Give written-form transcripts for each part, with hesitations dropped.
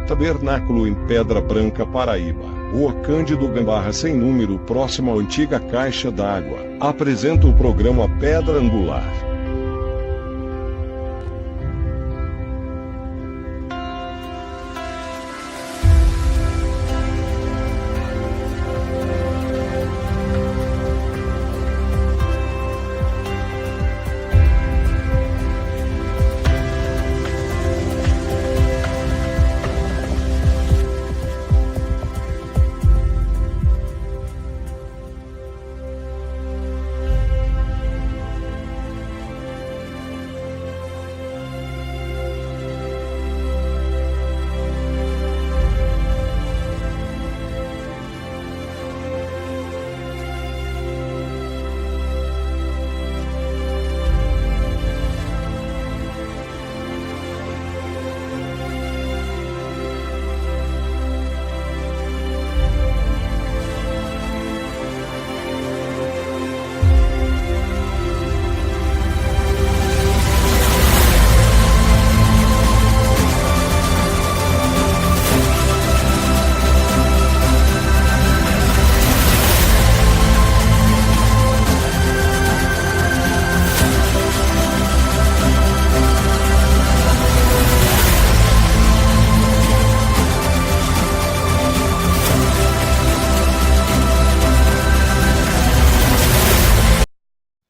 Tabernáculo em Pedra Branca, Paraíba. Rua Cândido Gambarra sem número, próximo à antiga caixa d'água. Apresenta o programa Pedra Angular.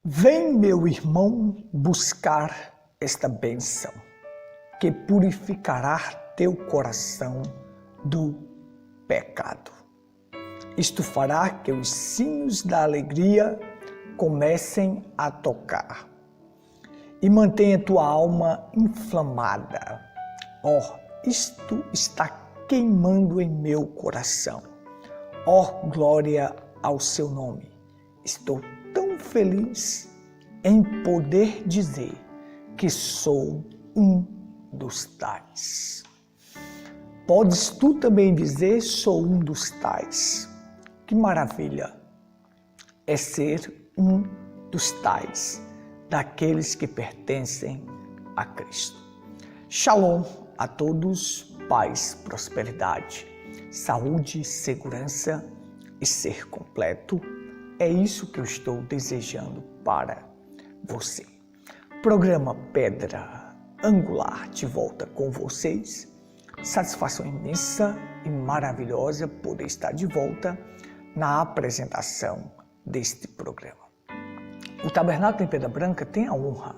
Vem, meu irmão, buscar esta bênção, que purificará teu coração do pecado. Isto fará que os sinos da alegria comecem a tocar e mantenha tua alma inflamada. Isto está queimando em meu coração. Glória ao seu nome. Estou tão feliz em poder dizer que sou um dos tais. Podes tu também dizer, sou um dos tais. Que maravilha é ser um dos tais, daqueles que pertencem a Cristo. Shalom a todos, paz, prosperidade, saúde, segurança e ser completo. É isso que eu estou desejando para você. Programa Pedra Angular de volta com vocês. Satisfação imensa e maravilhosa poder estar de volta na apresentação deste programa. O Tabernáculo em Pedra Branca tem a honra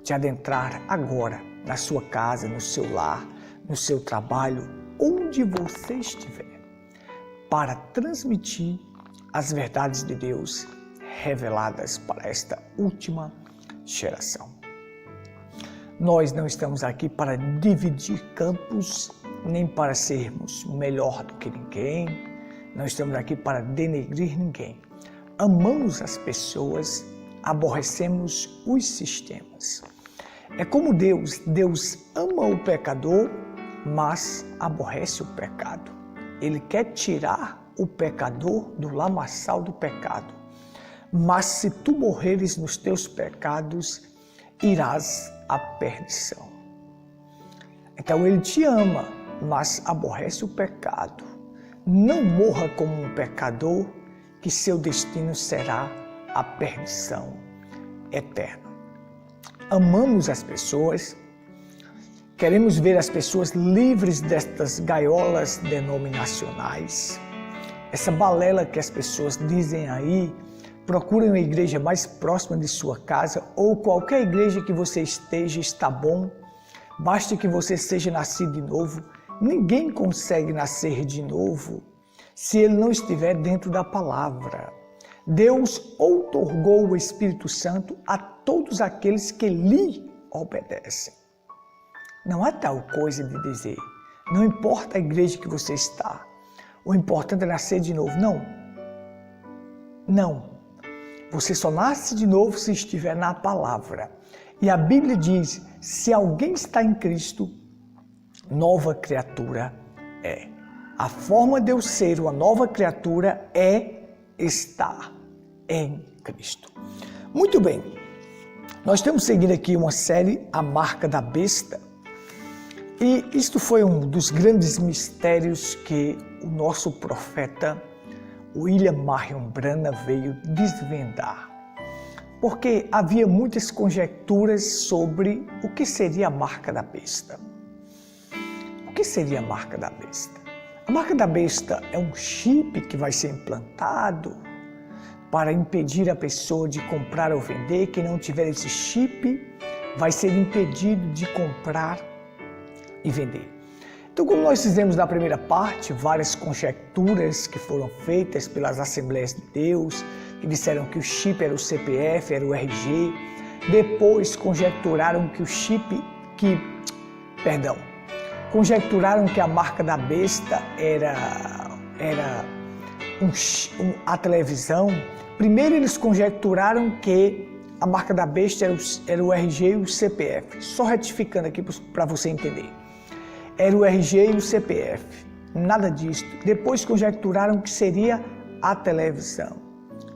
de adentrar agora na sua casa, no seu lar, no seu trabalho, onde você estiver, para transmitir as verdades de Deus reveladas para esta última geração. Nós não estamos aqui para dividir campos, nem para sermos melhor do que ninguém. Não estamos aqui para denegrir ninguém. Amamos as pessoas, aborrecemos os sistemas. É como Deus ama o pecador, mas aborrece o pecado. Ele quer tirar o pecador do lamaçal do pecado. Mas se tu morreres nos teus pecados, irás à perdição. Então ele te ama, mas aborrece o pecado. Não morra como um pecador, que seu destino será a perdição eterna. Amamos as pessoas, queremos ver as pessoas livres destas gaiolas denominacionais. Essa balela que as pessoas dizem aí, procurem uma igreja mais próxima de sua casa ou qualquer igreja que você esteja, está bom. Basta que você seja nascido de novo. Ninguém consegue nascer de novo se ele não estiver dentro da palavra. Deus outorgou o Espírito Santo a todos aqueles que lhe obedecem. Não há tal coisa de dizer, não importa a igreja que você está, o importante é nascer de novo. Não. Você só nasce de novo se estiver na palavra. E a Bíblia diz, se alguém está em Cristo, nova criatura é. A forma de eu ser uma nova criatura é estar em Cristo. Muito bem, nós estamos seguindo aqui uma série, A Marca da Besta, E isto foi um dos grandes mistérios que o nosso profeta William Marion Branham veio desvendar. Porque havia muitas conjecturas sobre o que seria a marca da besta. O que seria a marca da besta? A marca da besta é um chip que vai ser implantado para impedir a pessoa de comprar ou vender. Quem não tiver esse chip vai ser impedido de comprar e vender. Então, como nós fizemos na primeira parte, várias conjecturas que foram feitas pelas Assembleias de Deus, que disseram que o chip era o CPF, era o RG. Depois conjecturaram que conjecturaram que a marca da besta era a televisão. Primeiro eles conjecturaram que a marca da besta era o RG e o CPF. Só retificando aqui para você entender. Era o RG e o CPF. Nada disso. Depois conjecturaram que seria a televisão.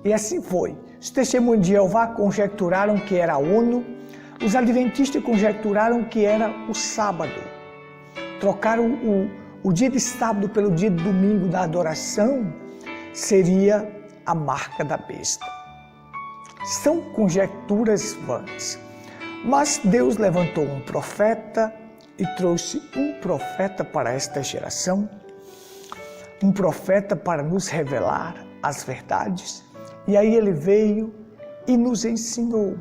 E assim foi. Os testemunhos de Jeová conjecturaram que era a ONU. Os adventistas conjecturaram que era o sábado. Trocaram o dia de sábado pelo dia de domingo da adoração. Seria a marca da besta. São conjecturas vãs. Mas Deus levantou um profeta e trouxe um profeta para esta geração, um profeta para nos revelar as verdades. E aí ele veio e nos ensinou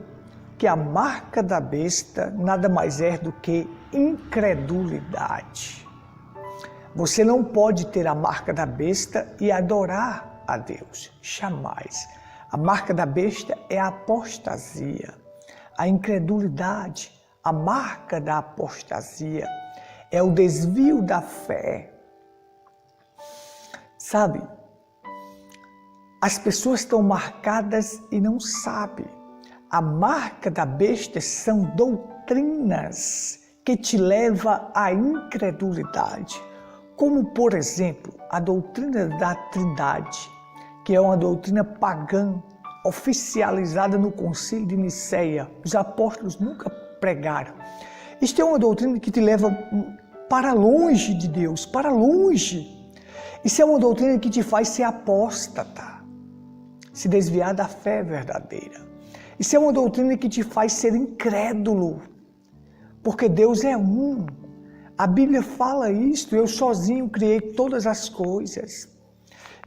que a marca da besta nada mais é do que incredulidade. Você não pode ter a marca da besta e adorar a Deus, jamais. A marca da besta é a apostasia, a incredulidade. A marca da apostasia é o desvio da fé. Sabe, as pessoas estão marcadas e não sabem. A marca da besta são doutrinas que te levam à incredulidade. Como, por exemplo, a doutrina da Trindade, que é uma doutrina pagã, oficializada no Concílio de Niceia. Os apóstolos nunca pregaram. Isto é uma doutrina que te leva para longe de Deus, para longe. Isso é uma doutrina que te faz ser apóstata, se desviar da fé verdadeira. Isso é uma doutrina que te faz ser incrédulo, porque Deus é um. A Bíblia fala isto, eu sozinho criei todas as coisas.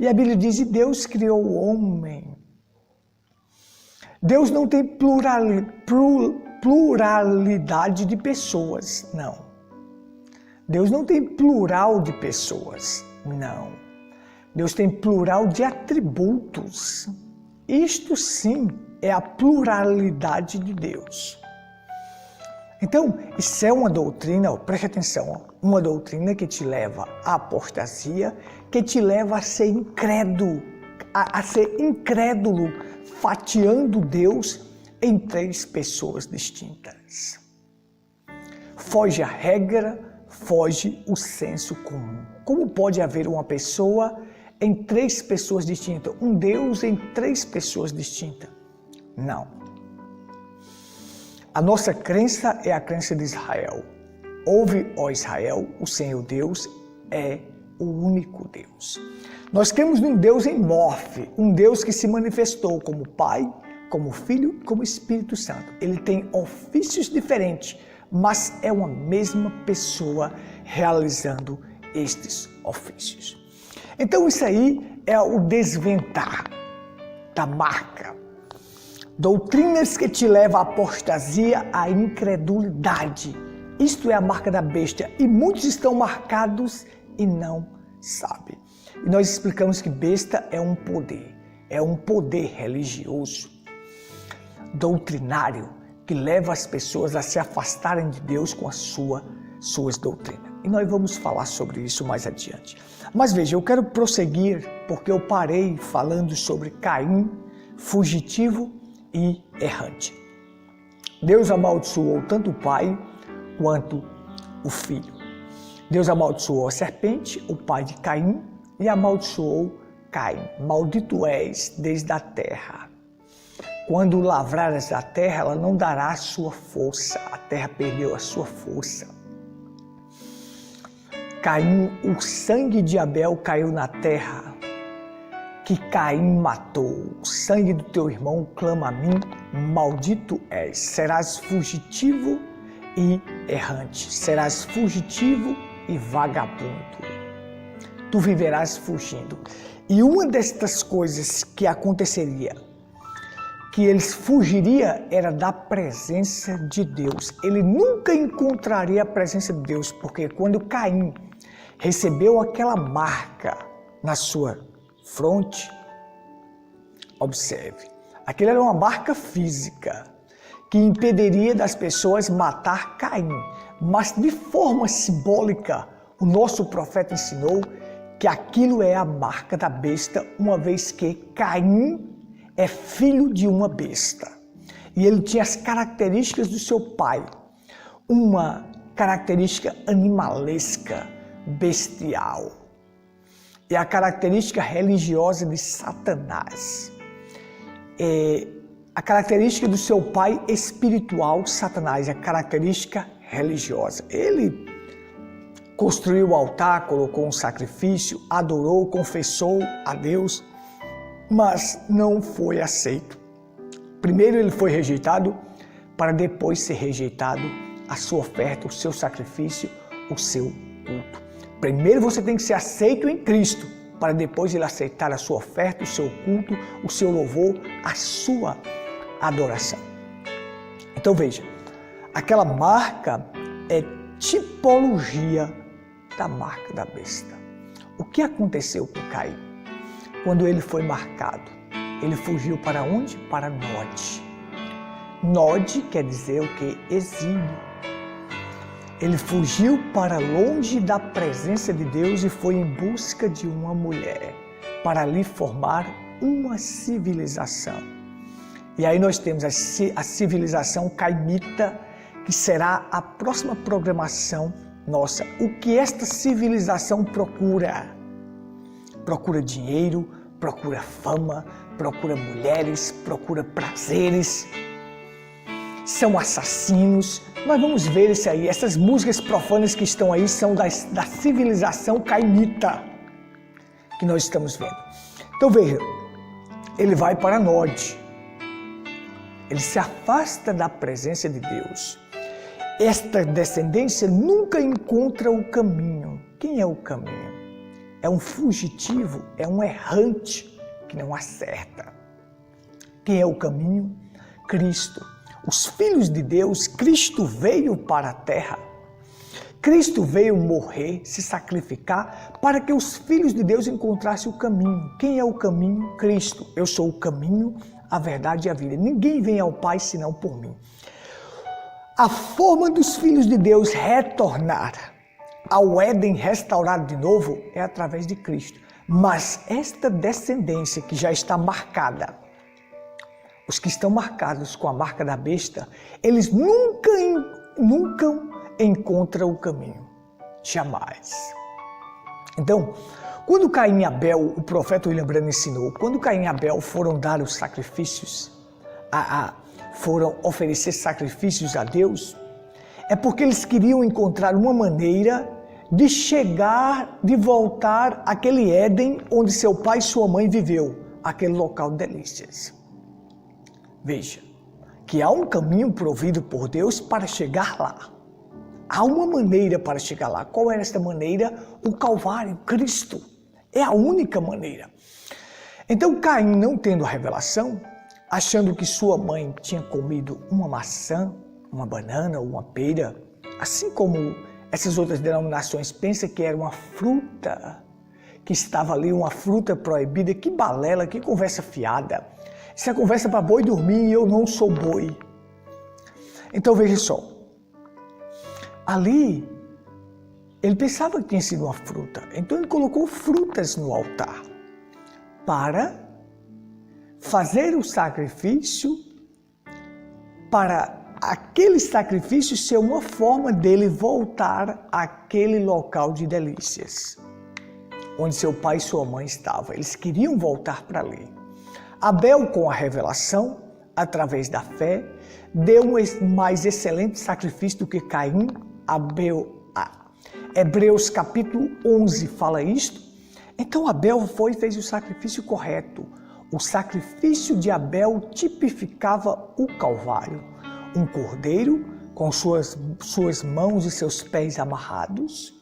E a Bíblia diz, e Deus criou o homem. Deus não tem pluralidade de pessoas, não. Deus não tem plural de pessoas, não. Deus tem plural de atributos. Isto sim é a pluralidade de Deus. Então, isso é uma doutrina, preste atenção, uma doutrina que te leva à apostasia, que te leva a ser incrédulo, fatiando Deus em três pessoas distintas. Foge a regra, foge o senso comum. Como pode haver uma pessoa em três pessoas distintas? Um Deus em três pessoas distintas? Não. A nossa crença é a crença de Israel. Ouve, ó Israel, o Senhor Deus é o único Deus. Nós cremos num Deus em morfe, um Deus que se manifestou como Pai, como Filho, como Espírito Santo. Ele tem ofícios diferentes, mas é uma mesma pessoa realizando estes ofícios. Então isso aí é o desvendar da marca. Doutrinas que te levam à apostasia, à incredulidade. Isto é a marca da besta. E muitos estão marcados e não sabem. E nós explicamos que besta é um poder religioso, doutrinário, que leva as pessoas a se afastarem de Deus com as suas doutrinas. E nós vamos falar sobre isso mais adiante. Mas veja, eu quero prosseguir porque eu parei falando sobre Caim, fugitivo e errante. Deus amaldiçoou tanto o pai quanto o filho. Deus amaldiçoou a serpente, o pai de Caim, e amaldiçoou Caim. Maldito és desde a terra. Quando lavrares a terra, ela não dará a sua força. A terra perdeu a sua força. Caim, o sangue de Abel caiu na terra, que Caim matou. O sangue do teu irmão clama a mim, maldito és. Serás fugitivo e errante, serás fugitivo e vagabundo. Tu viverás fugindo. E uma destas coisas que aconteceria, que eles fugiria, era da presença de Deus. Ele nunca encontraria a presença de Deus, porque quando Caim recebeu aquela marca na sua fronte, observe, aquilo era uma marca física que impediria das pessoas matar Caim, mas de forma simbólica, o nosso profeta ensinou que aquilo é a marca da besta, uma vez que Caim é filho de uma besta. E ele tinha as características do seu pai, uma característica animalesca, bestial. E a característica religiosa de Satanás. A característica do seu pai espiritual, Satanás, a característica religiosa. Ele construiu o altar, colocou um sacrifício, adorou, confessou a Deus, mas não foi aceito. Primeiro ele foi rejeitado, para depois ser rejeitado a sua oferta, o seu sacrifício, o seu culto. Primeiro você tem que ser aceito em Cristo, para depois ele aceitar a sua oferta, o seu culto, o seu louvor, a sua adoração. Então veja, aquela marca é tipologia da marca da besta. O que aconteceu com Caim? Quando ele foi marcado, ele fugiu para onde? Para Nod. Nod quer dizer o que? Exílio. Ele fugiu para longe da presença de Deus e foi em busca de uma mulher, para ali formar uma civilização. E aí nós temos a civilização caimita, que será a próxima programação nossa. O que esta civilização procura? Procura dinheiro, procura fama, procura mulheres, procura prazeres. São assassinos. Nós vamos ver isso aí. Essas músicas profanas que estão aí são da civilização caimita que nós estamos vendo. Então veja, ele vai para Nod. Ele se afasta da presença de Deus. Esta descendência nunca encontra o caminho. Quem é o caminho? É um fugitivo, é um errante que não acerta. Quem é o caminho? Cristo. Os filhos de Deus, Cristo veio para a terra. Cristo veio morrer, se sacrificar, para que os filhos de Deus encontrassem o caminho. Quem é o caminho? Cristo. Eu sou o caminho, a verdade e a vida. Ninguém vem ao Pai senão por mim. A forma dos filhos de Deus retornar ao Éden restaurado de novo é através de Cristo. Mas esta descendência que já está marcada, os que estão marcados com a marca da besta, eles nunca encontram o caminho. Jamais. Então, quando Caim e Abel, o profeta William Branham ensinou, quando Caim e Abel foram dar os sacrifícios, foram oferecer sacrifícios a Deus, é porque eles queriam encontrar uma maneira de de voltar àquele Éden onde seu pai e sua mãe viveu, aquele local de delícias. Veja, que há um caminho provido por Deus para chegar lá. Há uma maneira para chegar lá. Qual era esta maneira? O Calvário, Cristo. É a única maneira. Então Caim, não tendo a revelação, achando que sua mãe tinha comido uma maçã, uma banana, uma pera, assim como essas outras denominações pensam que era uma fruta, que estava ali, uma fruta proibida. Que balela, que conversa fiada. Isso é conversa para boi dormir e eu não sou boi. Então veja só, ali ele pensava que tinha sido uma fruta, então ele colocou frutas no altar para fazer o sacrifício, para aquele sacrifício ser uma forma dele voltar àquele local de delícias, onde seu pai e sua mãe estavam. Eles queriam voltar para ali. Abel, com a revelação, através da fé, deu um mais excelente sacrifício do que Caim. Abel Hebreus capítulo 11 fala isto. Então Abel foi e fez o sacrifício correto. O sacrifício de Abel tipificava o Calvário. Um cordeiro com suas mãos e seus pés amarrados,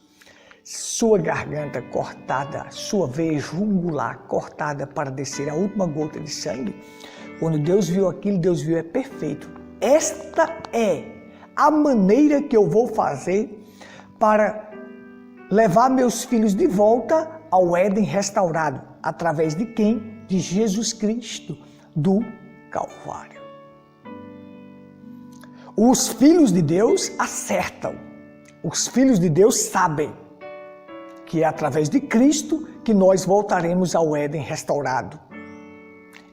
sua garganta cortada, sua veia jungular cortada para descer a última gota de sangue. Quando Deus viu aquilo, Deus viu, é perfeito. Esta é a maneira que eu vou fazer para levar meus filhos de volta ao Éden restaurado. Através de quem? De Jesus Cristo, do Calvário. Os filhos de Deus acertam. Os filhos de Deus sabem que é através de Cristo que nós voltaremos ao Éden restaurado.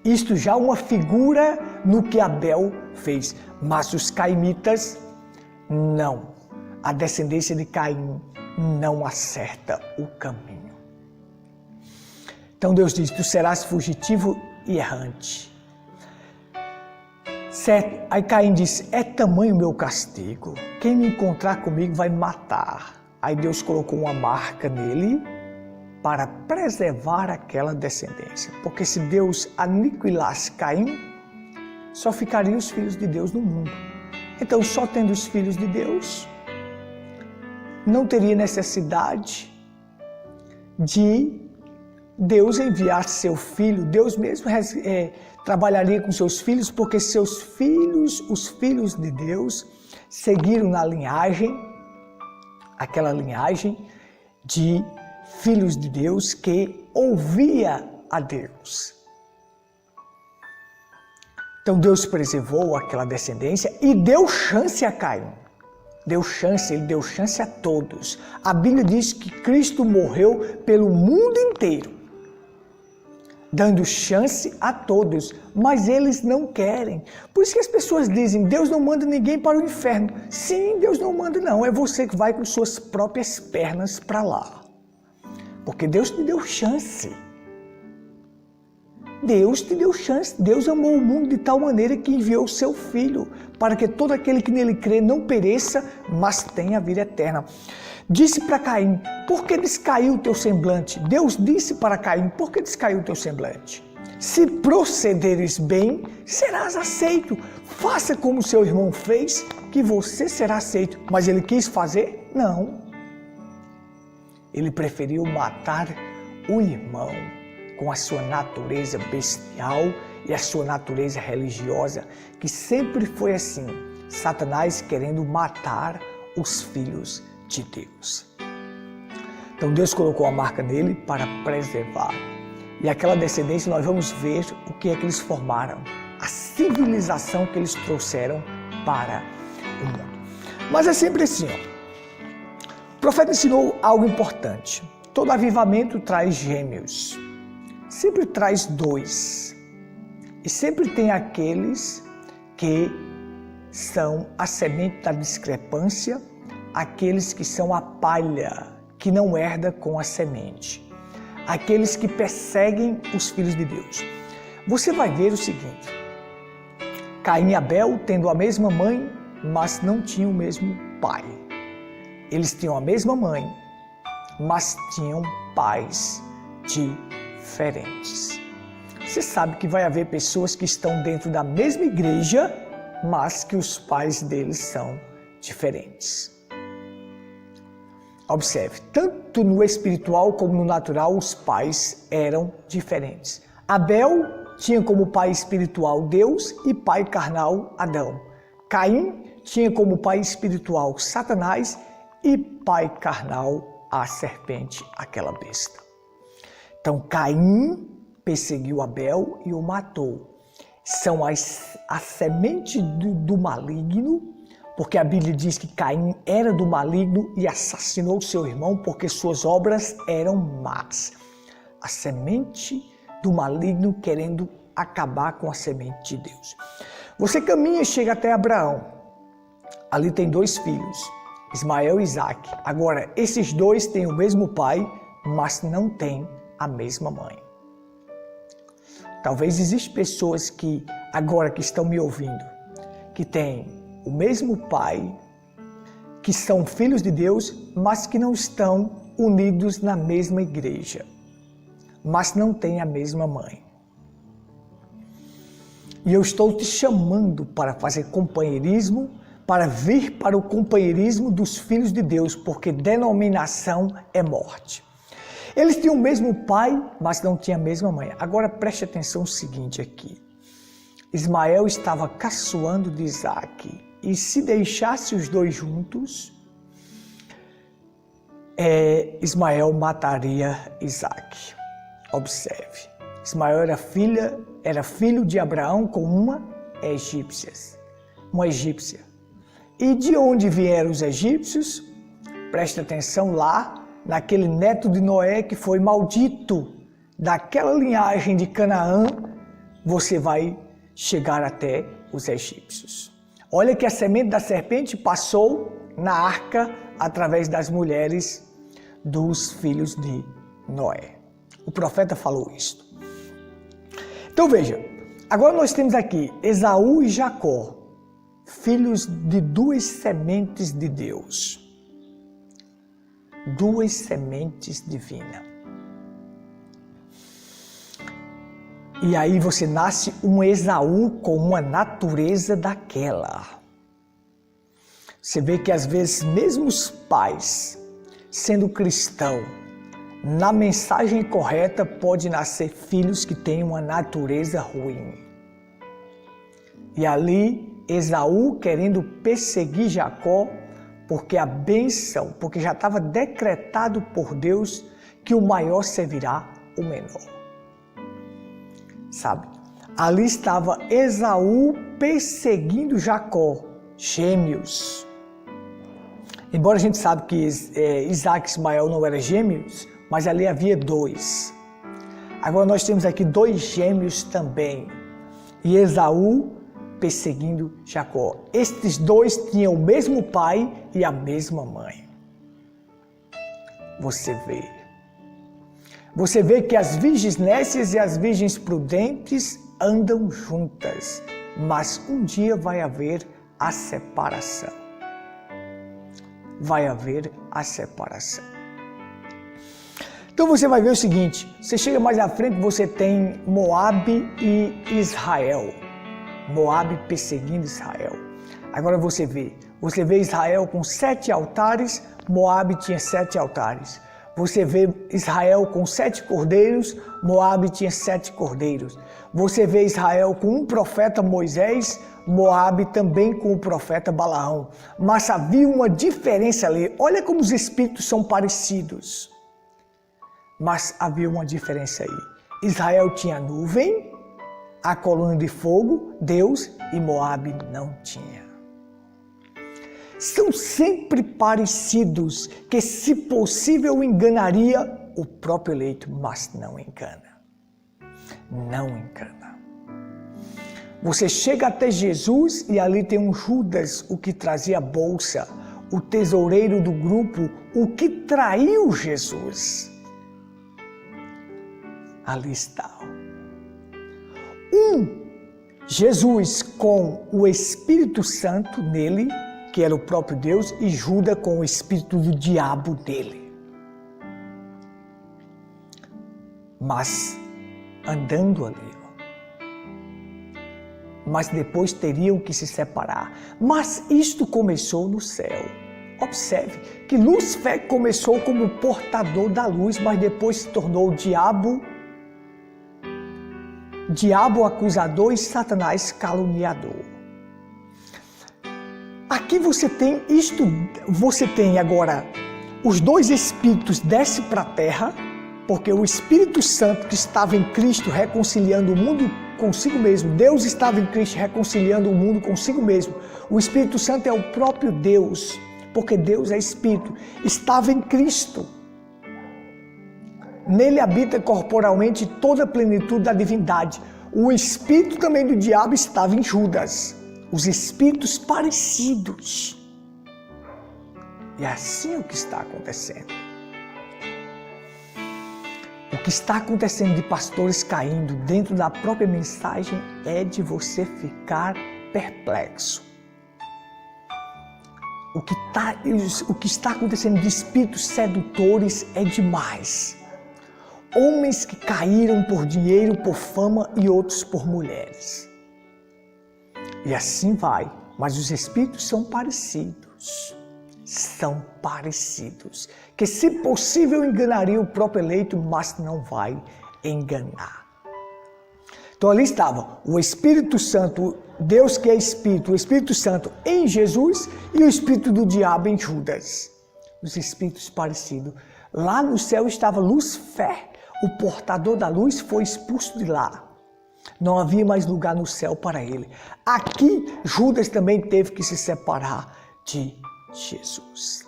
Isto já é uma figura no que Abel fez. Mas os cainitas, não. A descendência de Caim não acerta o caminho. Então Deus diz, tu serás fugitivo e errante. Certo? Aí Caim disse, é tamanho o meu castigo. Quem me encontrar comigo vai me matar. Aí Deus colocou uma marca nele para preservar aquela descendência. Porque se Deus aniquilasse Caim, só ficariam os filhos de Deus no mundo. Então, só tendo os filhos de Deus, não teria necessidade de Deus enviar seu filho. Deus mesmo trabalharia com seus filhos, porque seus filhos, os filhos de Deus, seguiram na linhagem, aquela linhagem de filhos de Deus que ouvia a Deus. Então Deus preservou aquela descendência e deu chance a Caim. Ele deu chance a todos. A Bíblia diz que Cristo morreu pelo mundo inteiro, dando chance a todos, mas eles não querem. Por isso que as pessoas dizem, Deus não manda ninguém para o inferno. Sim, Deus não manda não, é você que vai com suas próprias pernas para lá. Porque Deus te deu chance. Deus te deu chance. Deus amou o mundo de tal maneira que enviou o seu Filho, para que todo aquele que nele crê não pereça, mas tenha a vida eterna. Disse para Caim, por que descaiu o teu semblante? Deus disse para Caim, por que descaiu o teu semblante? Se procederes bem, serás aceito. Faça como seu irmão fez, que você será aceito. Mas ele quis fazer? Não. Ele preferiu matar o irmão com a sua natureza bestial e a sua natureza religiosa, que sempre foi assim, Satanás querendo matar os filhos de Deus. Então Deus colocou a marca nele para preservar. E aquela descendência nós vamos ver o que é que eles formaram, a civilização que eles trouxeram para o mundo. Mas é sempre assim, ó. O profeta ensinou algo importante. Todo avivamento traz gêmeos. Sempre traz dois. E sempre tem aqueles que são a semente da discrepância, aqueles que são a palha, que não herda com a semente. Aqueles que perseguem os filhos de Deus. Você vai ver o seguinte, Caim e Abel tendo a mesma mãe, mas não tinham o mesmo pai. Eles tinham a mesma mãe, mas tinham pais diferentes. Você sabe que vai haver pessoas que estão dentro da mesma igreja, mas que os pais deles são diferentes. Observe, tanto no espiritual como no natural, os pais eram diferentes. Abel tinha como pai espiritual Deus e pai carnal Adão. Caim tinha como pai espiritual Satanás e pai carnal a serpente, aquela besta. Então Caim perseguiu Abel e o matou. São a semente do maligno, porque a Bíblia diz que Caim era do maligno e assassinou seu irmão porque suas obras eram más. A semente do maligno querendo acabar com a semente de Deus. Você caminha e chega até Abraão. Ali tem dois filhos, Ismael e Isaque. Agora, esses dois têm o mesmo pai, mas não têm a mesma mãe. Talvez existam pessoas que agora que estão me ouvindo, que têm o mesmo pai, que são filhos de Deus, mas que não estão unidos na mesma igreja, mas não têm a mesma mãe. E eu estou te chamando para fazer companheirismo, para vir para o companheirismo dos filhos de Deus, porque denominação é morte. Eles tinham o mesmo pai, mas não tinham a mesma mãe. Agora preste atenção no seguinte aqui. Ismael estava caçoando de Isaque, e se deixasse os dois juntos, Ismael mataria Isaque. Observe, Ismael era filho de Abraão com uma egípcia. E de onde vieram os egípcios? Preste atenção lá, naquele neto de Noé que foi maldito. Daquela linhagem de Canaã, você vai chegar até os egípcios. Olha que a semente da serpente passou na arca através das mulheres dos filhos de Noé. O profeta falou isto. Então veja, agora nós temos aqui Esaú e Jacó, filhos de duas sementes de Deus. Duas sementes divinas. E aí você nasce um Esaú com uma natureza daquela. Você vê que às vezes mesmo os pais, sendo cristão, na mensagem correta pode nascer filhos que têm uma natureza ruim. E ali Esaú querendo perseguir Jacó, porque a bênção, porque já estava decretado por Deus que o maior servirá o menor. Sabe? Ali estava Esaú perseguindo Jacó, gêmeos. Embora a gente saiba que Isaac e Ismael não eram gêmeos, mas ali havia dois. Agora nós temos aqui dois gêmeos também. E Esaú perseguindo Jacó. Estes dois tinham o mesmo pai e a mesma mãe. Você vê que as virgens nécias e as virgens prudentes andam juntas, mas um dia vai haver a separação. Vai haver a separação. Então você vai ver o seguinte, você chega mais à frente, você tem Moabe e Israel. Moabe perseguindo Israel. Agora você vê Israel com 7 altares, Moabe tinha 7 altares. Você vê Israel com 7 cordeiros, Moabe tinha 7 cordeiros. Você vê Israel com um profeta Moisés, Moabe também com o profeta Balaão. Mas havia uma diferença ali. Olha como os espíritos são parecidos. Mas havia uma diferença aí. Israel tinha nuvem, a coluna de fogo, Deus, e Moabe não tinha. São sempre parecidos, que se possível enganaria o próprio eleito, mas não engana. Não engana. Você chega até Jesus e ali tem um Judas, o que trazia a bolsa, o tesoureiro do grupo, o que traiu Jesus. Ali está. Jesus com o Espírito Santo nele, que era o próprio Deus, e Judas com o espírito do diabo dele. Mas andando ali, mas depois teriam que se separar. Mas isto começou no céu. Observe que Lúcifer começou como portador da luz, mas depois se tornou o diabo acusador e Satanás caluniador. Aqui você tem agora os dois espíritos descem para a terra, porque o Espírito Santo que estava em Cristo reconciliando o mundo consigo mesmo, Deus estava em Cristo reconciliando o mundo consigo mesmo. O Espírito Santo é o próprio Deus, porque Deus é Espírito, estava em Cristo. Nele habita corporalmente toda a plenitude da divindade. O espírito também do diabo estava em Judas. Os espíritos parecidos. E é assim o que está acontecendo. O que está acontecendo de pastores caindo dentro da própria mensagem é de você ficar perplexo. o que está acontecendo de espíritos sedutores é demais. Homens que caíram por dinheiro, por fama e outros por mulheres. E assim vai, mas os espíritos são parecidos. São parecidos. Que se possível enganaria o próprio eleito, mas não vai enganar. Então ali estava o Espírito Santo, Deus que é Espírito, o Espírito Santo em Jesus e o Espírito do diabo em Judas. Os espíritos parecidos. Lá no céu estava Lúcifer, o portador da luz foi expulso de lá. Não havia mais lugar no céu para ele. Aqui Judas também teve que se separar de Jesus.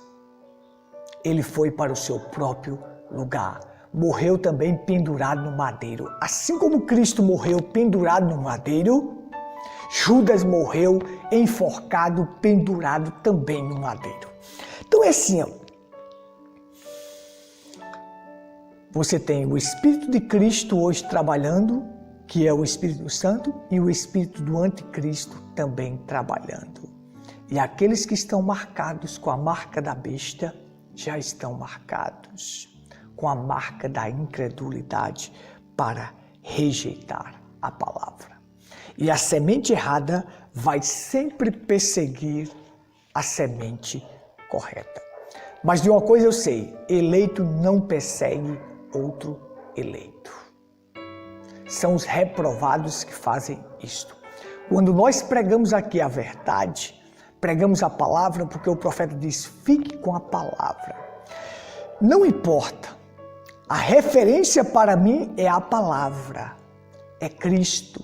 Ele foi para o seu próprio lugar. Morreu também pendurado no madeiro. Assim como Cristo morreu pendurado no madeiro, Judas morreu enforcado, pendurado também no madeiro. Então é assim, ó. Você tem o Espírito de Cristo hoje trabalhando, que é o Espírito Santo, e o Espírito do Anticristo também trabalhando. E aqueles que estão marcados com a marca da besta já estão marcados com a marca da incredulidade para rejeitar a palavra. E a semente errada vai sempre perseguir a semente correta. Mas de uma coisa eu sei, eleito não persegue outro eleito. São os reprovados que fazem isto. Quando nós pregamos aqui a verdade, pregamos a palavra porque o profeta diz, fique com a palavra. Não importa. A referência para mim é a palavra, é Cristo,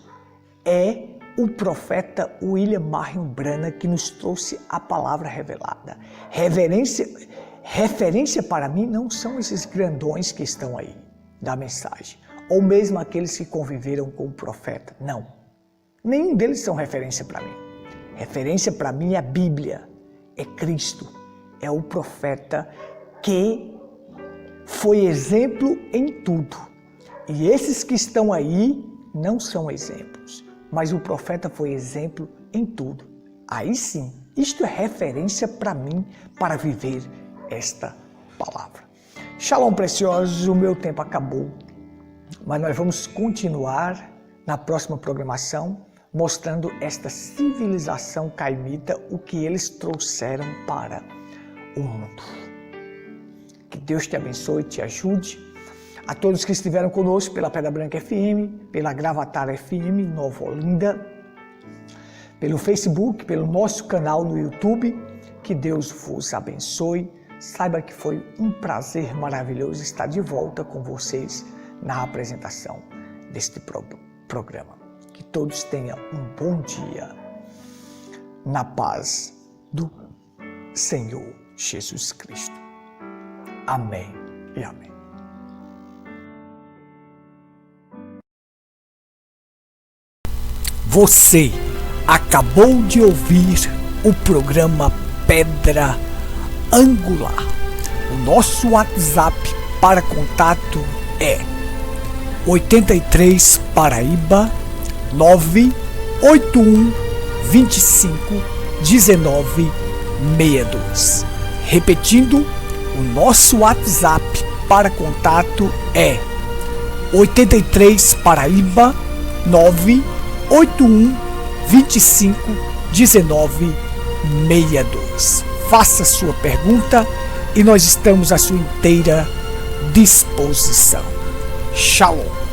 é o profeta William Marion Branham que nos trouxe a palavra revelada. Referência para mim não são esses grandões que estão aí da mensagem, ou mesmo aqueles que conviveram com o profeta, não. Nenhum deles são referência para mim. Referência para mim é a Bíblia, é Cristo, é o profeta que foi exemplo em tudo. E esses que estão aí não são exemplos, mas o profeta foi exemplo em tudo. Aí sim, isto é referência para mim para viver esta palavra. Shalom, preciosos, o meu tempo acabou, mas nós vamos continuar na próxima programação mostrando esta civilização caimita, o que eles trouxeram para o mundo. Que Deus te abençoe, te ajude. A todos que estiveram conosco pela Pedra Branca FM, pela Gravatar FM Nova Olinda, pelo Facebook, pelo nosso canal no YouTube, que Deus vos abençoe. Saiba que foi um prazer maravilhoso estar de volta com vocês na apresentação deste programa. Que todos tenham um bom dia na paz do Senhor Jesus Cristo. Amém e amém. Você acabou de ouvir o programa Pedra Angular. O nosso WhatsApp para contato é 83 Paraíba 981 25 19 62. Repetindo, o nosso WhatsApp para contato é 83 Paraíba 981 25 19 62. Faça sua pergunta e nós estamos à sua inteira disposição. Shalom.